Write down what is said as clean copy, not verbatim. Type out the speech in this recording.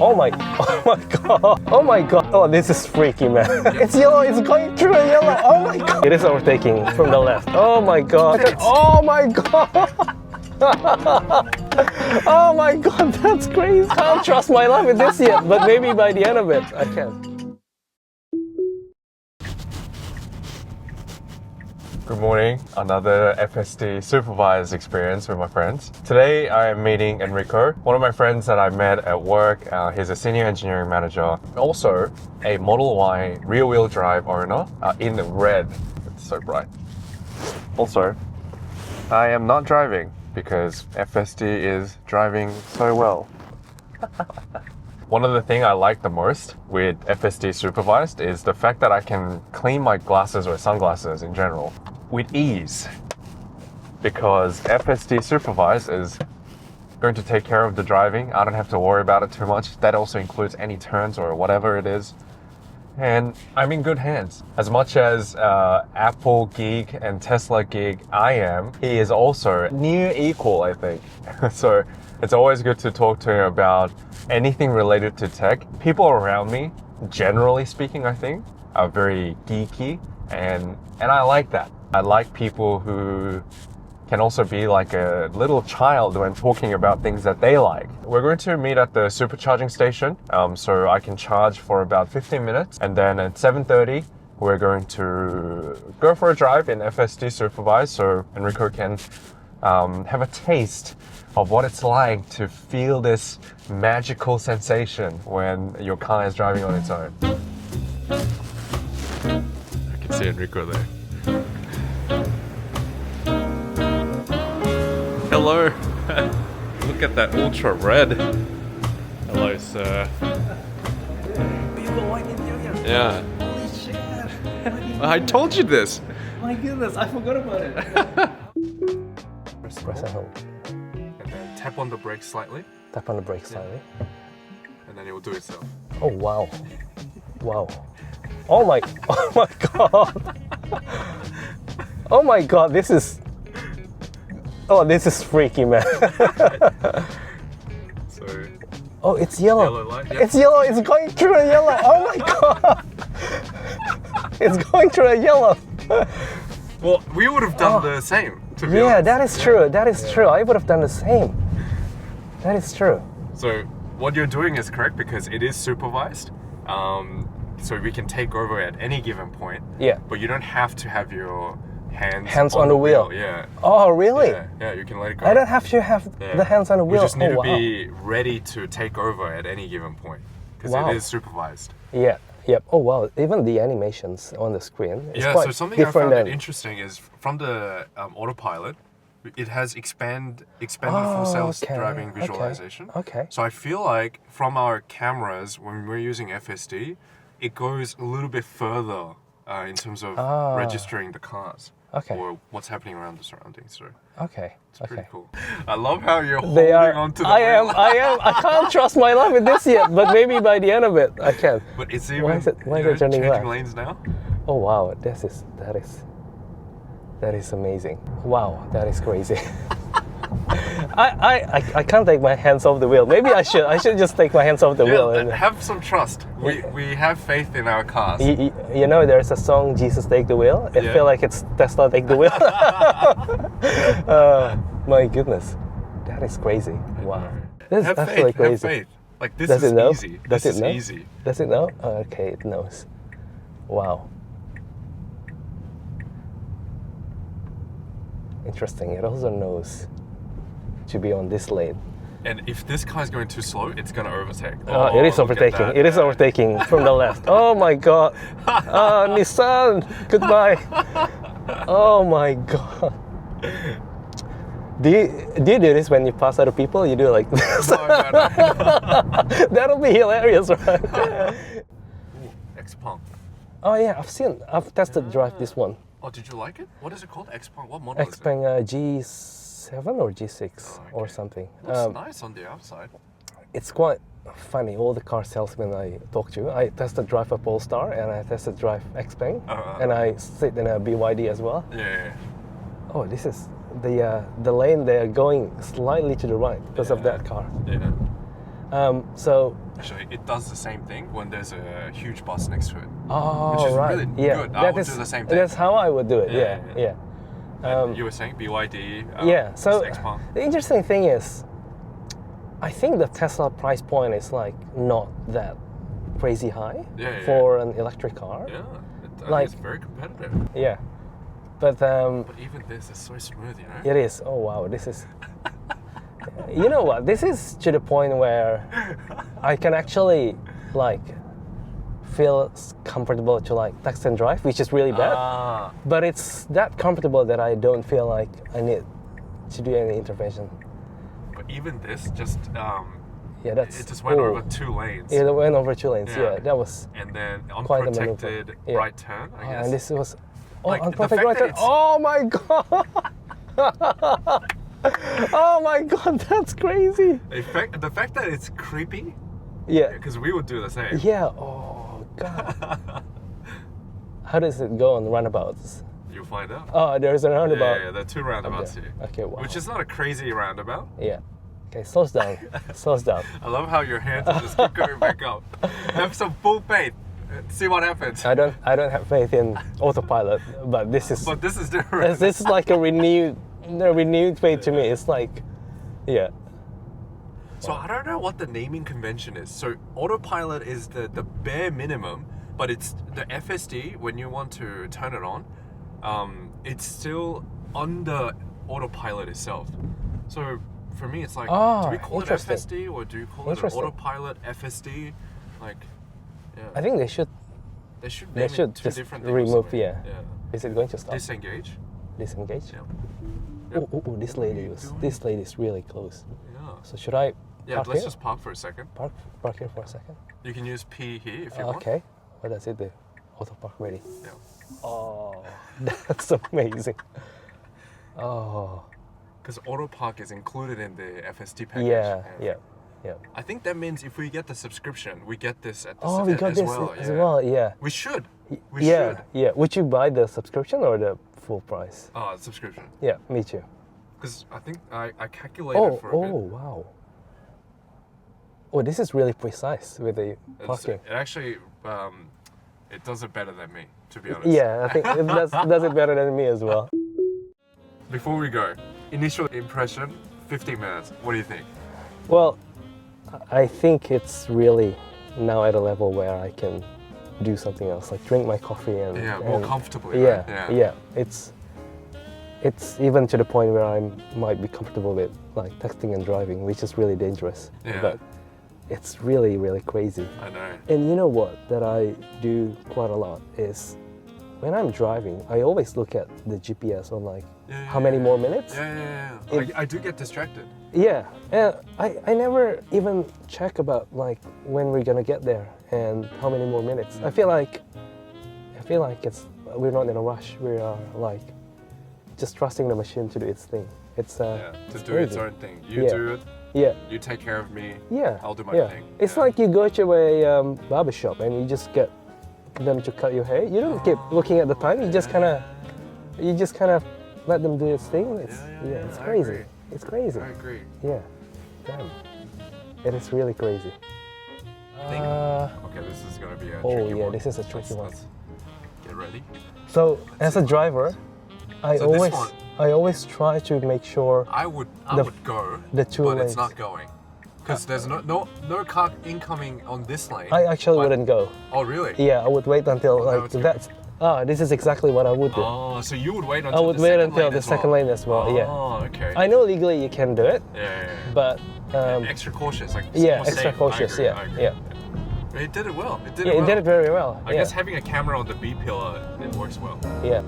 Oh my god. Oh my god. Oh, this is freaky, man. It's yellow. It's going through a yellow. Oh my god. It is overtaking from the left. Oh my god. Oh my god. Oh my god, that's crazy. I can't trust my luck with this yet, but maybe by the end of it, I can. Good morning, another FSD supervised experience with my friends. Today I am meeting Enrico, one of my friends that I met at work. He's a senior engineering manager, also a Model Y rear-wheel drive owner in red. It's so bright. Also, I am not driving because FSD is driving so well. One of the things I like the most with FSD supervised is the fact that I can clean my glasses or sunglasses in general with ease, because FSD supervised is going to take care of the driving. I don't have to worry about it too much. That also includes any turns or whatever it is. And I'm in good hands. As much as Apple geek and Tesla geek I am, he is also near equal, I think. So it's always good to talk to him about anything related to tech. People around me, generally speaking, I think, are very geeky, and I like that. I like people who can also be like a little child when talking about things that they like. We're going to meet at the supercharging station, so I can charge for about 15 minutes. And then at 7:30, we're going to go for a drive in FSD supervised, so Enrico can have a taste of what it's like to feel this magical sensation when your car is driving on its own. I can see Enrico there. Hello. Look at that ultra red. Hello, sir. You got white interior. Yeah. Holy shit. I told you this. My goodness, I forgot about it. Press and hold. And then tap on the brakes slightly, Tap on the brake slightly. and then it will do itself. Oh wow. Wow. Oh my god. Oh my god, this is freaky, man. So, Oh, it's yellow. yellow light. Yep. It's yellow. It's going through a yellow. Oh my god. It's going through a yellow. Well, we would have done the same, to be Yeah, honest. that is true. That is true. I would have done the same. That is true. So what you're doing is correct because it is supervised. So we can take over at any given point. Yeah. But you don't have to have your Hands on the wheel. Yeah. Oh, really? Yeah, you can let it go. I don't have to have the hands on the wheel. We just need Oh, to wow. be ready to take over at any given point because Wow. it is supervised. Yeah. Yep. Oh wow. Even the animations on the screen is Yeah, quite so something I different found than. interesting is from the autopilot, it has expanded full self driving visualization. Okay. So I feel like from our cameras, when we're using FSD, it goes a little bit further in terms of registering the cars. Okay. Or what's happening around the surroundings. So Okay. it's pretty cool. I love how you're They holding are. on to the I wheel. am. I can't trust my luck with this yet, but maybe by the end of it, I can. But it's even Why is it turning changing left? lanes now. Oh wow, that is amazing. Wow, that is crazy. I can't take my hands off the wheel. Maybe I should just take my hands off the wheel. Yeah, And, have some trust. We have faith in our cars. you know, there's a song, Jesus Take the Wheel. I Yeah. feel like it's Tesla Take the Wheel. My goodness, that is crazy. Wow, this is Have absolutely faith. Have crazy. faith. Like this Does is it know? easy. Does This it know? is easy. Does it know? Oh, okay, it knows. Wow. Interesting. It also knows to be on this lane. And if this car is going too slow, it's going to overtake. It is look at overtaking. that. It is overtaking from the left. Oh my god. Nissan. Goodbye. Oh my god. Do you do this when you pass other people? You do like this? No. That'll be hilarious, right? Ooh, X-Pump. Oh yeah, I've tested drive this one. Oh, did you like it? What is it called? X-Pump? What model is it? Xpeng G7 or G6 or something. Looks nice on the outside. It's quite funny. All the car salesmen I talk to, I tested drive a Polestar and I tested drive Xpeng, and I sit in a BYD as well. Yeah. Oh, this is the lane. They are going slightly to the right because of that car. Yeah. So, Actually, it does the same thing when there's a huge bus next to it. oh, Which is right. really yeah. good. I would is- do the same thing. That's how I would do it. Yeah, Yeah, yeah. And you were saying BYD. Yeah. So X-Pump. the interesting thing is, I think the Tesla price point is like not that crazy high Yeah, for an electric car. Yeah, I Like- think it's very competitive. Yeah. But But even this is so smooth, you know. it is. Oh wow, this is. You know what? This is to the point where I can actually like feel comfortable to like text and drive, which is really bad. Ah, But it's that comfortable that I don't feel like I need to do any intervention. but even this just Yeah, that's. it just went oh, over 2 lanes. It went over 2 lanes. Yeah. Yeah, that was. And then Quite a maneuver. unprotected Yeah. right turn, I guess. And this was. Oh, Like, the unprotected fact right that turn. it's- Oh my god! Oh my god, that's crazy. The fact that it's creepy, Yeah. because we would do the same. Yeah. Oh god. How does it go on roundabouts? You'll find out. Oh, there's a roundabout. Yeah, there are 2 roundabouts Okay. here. Okay, wow. Which is not a crazy roundabout. Yeah. Okay, slows down. Slows down. I love how your hands just keep going back up. Have some full faith. See what happens. I don't have faith in autopilot, but this is But this is different. this is like a renewed faith to me. It's like, yeah. So I don't know what the naming convention is. So autopilot is the bare minimum, but it's the FSD when you want to turn it on. It's still under autopilot itself. So for me, it's like, do we call it interesting. FSD or do you call it an Interesting. autopilot FSD? Like, yeah, I think they should they should name it two just different things. remove. Yeah. Yeah. Is it going to stop? Disengage. Disengage. Yeah. Oh, this lady is really close. Yeah. So should I Yeah. park Let's here? just park for a second. Park here for a second. You can use P here if you want. Okay. What does it do? Auto park ready. Yeah. Oh, that's amazing. Oh, Because auto park is included in the FSD package. yeah. I think that means if we get the subscription, we get this at the Oh, we got as this well. as yeah. well. Yeah. We should. We Yeah, should. yeah. Would you buy the subscription or the full price? Subscription. Yeah, me too. Because I think I calculated Oh, for a bit. wow. Oh, this is really precise with the It's- parking. It actually, it does it better than me, to be honest. Yeah, I think it does it better than me as well. Before we go, initial impression, 15 minutes. What do you think? Well, I think it's really now at a level where I can do something else, like drink my coffee and Yeah, more and- comfortably. Yeah, right? yeah. It's even to the point where I might be comfortable with like texting and driving, which is really dangerous. Yeah. But it's really, really crazy. I know. And you know what that I do quite a lot is when I'm driving, I always look at the GPS on like Yeah, how many more minutes. Yeah. If- I do get distracted. Yeah, and I never even check about like when we're gonna get there and how many more minutes. I feel like it's we're not in a rush. We are like just trusting the machine to do its thing. It's To it's do its crazy. own thing. You Yeah. do it. Yeah, You take care of me. yeah. I'll do my yeah. thing. It's Yeah. like you go to a barber shop and you just get them to cut your hair. You don't keep looking at the time. You just kind of let them do its thing. It's it's I crazy. agree. It's crazy. I agree. Yeah, damn. It is really crazy. Think- Uh, Okay, this is gonna be a Oh, tricky yeah, one. this is a tricky one. Let's get ready. so as a driver, So this one- I always try to make sure I would The- go, the two but lanes. it's not going because there's no car incoming on this lane. I actually but- wouldn't go. Oh really? Yeah, I would wait until now like it's good. that's. This is exactly what I would do. Oh, so you would wait until I would the wait second until lane the as second well. lane as well. Yeah. Oh, okay. I know legally you can do it, yeah. but Extra cautious, like yeah, more extra safe. I cautious. agree, Yeah, I agree. yeah, But it did it well. It did yeah. it It well. did it very well. I yeah. guess having a camera on the B pillar, it works well. Yeah.